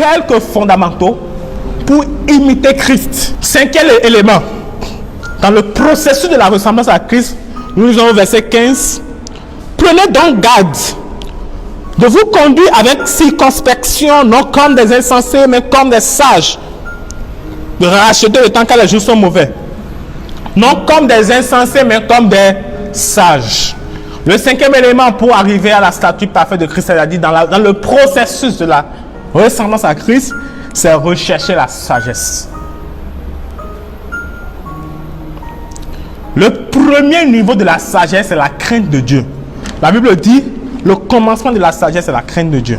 quelques fondamentaux pour imiter Christ. Cinquième élément, dans le processus de la ressemblance à Christ, nous lisons au verset 15. Prenez donc garde de vous conduire avec circonspection, non comme des insensés, mais comme des sages. De racheter le temps car les jours sont mauvais. Non comme des insensés, mais comme des sages. Le cinquième élément pour arriver à la statue parfaite de Christ, c'est-à-dire dans le processus de la ressemblance à Christ, c'est rechercher la sagesse. Le premier niveau de la sagesse, c'est la crainte de Dieu. La Bible dit, le commencement de la sagesse, c'est la crainte de Dieu.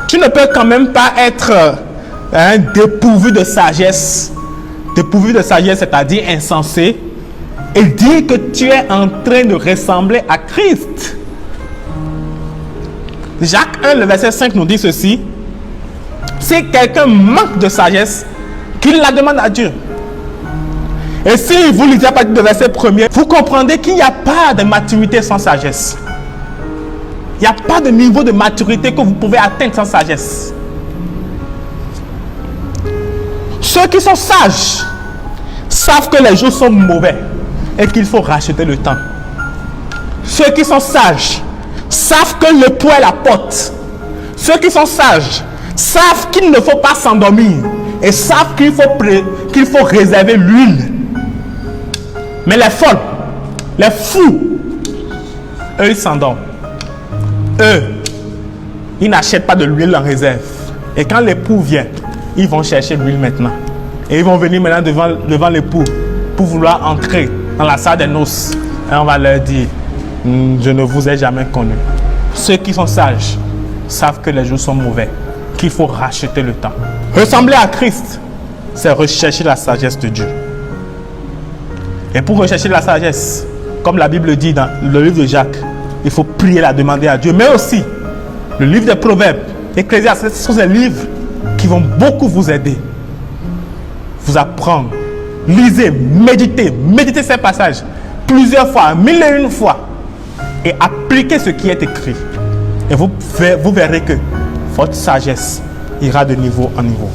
Tu ne peux quand même pas être dépourvu de sagesse, c'est-à-dire insensé, et dire que tu es en train de ressembler à Christ. Jacques 1, le verset 5 nous dit ceci. Si quelqu'un manque de sagesse, qu'il la demande à Dieu. Et si vous lisez à partir du verset 1er, vous comprendrez qu'il n'y a pas de maturité sans sagesse. Il n'y a pas de niveau de maturité que vous pouvez atteindre sans sagesse. Ceux qui sont sages savent que les jours sont mauvais et qu'il faut racheter le temps. Ceux qui sont sages savent que le poids est la porte. Ceux qui sont sages savent qu'il ne faut pas s'endormir et savent qu'il faut réserver l'huile. Mais les folles, les fous, eux ils s'endorment. Eux, ils n'achètent pas de l'huile en réserve. Et quand l'époux vient, ils vont chercher l'huile maintenant. Et ils vont venir maintenant devant l'époux pour vouloir entrer dans la salle des noces. Et on va leur dire, je ne vous ai jamais connu. Ceux qui sont sages savent que les jours sont mauvais, qu'il faut racheter le temps. Ressembler à Christ, c'est rechercher la sagesse de Dieu. Et pour rechercher la sagesse, comme la Bible dit dans le livre de Jacques, il faut prier, la demander à Dieu. Mais aussi, le livre des Proverbes, Ecclésiastes, ce sont des livres qui vont beaucoup vous aider, vous apprendre. Lisez, méditez ces passages plusieurs fois, 1001 fois, et appliquez ce qui est écrit. Et vous verrez que votre sagesse ira de niveau en niveau.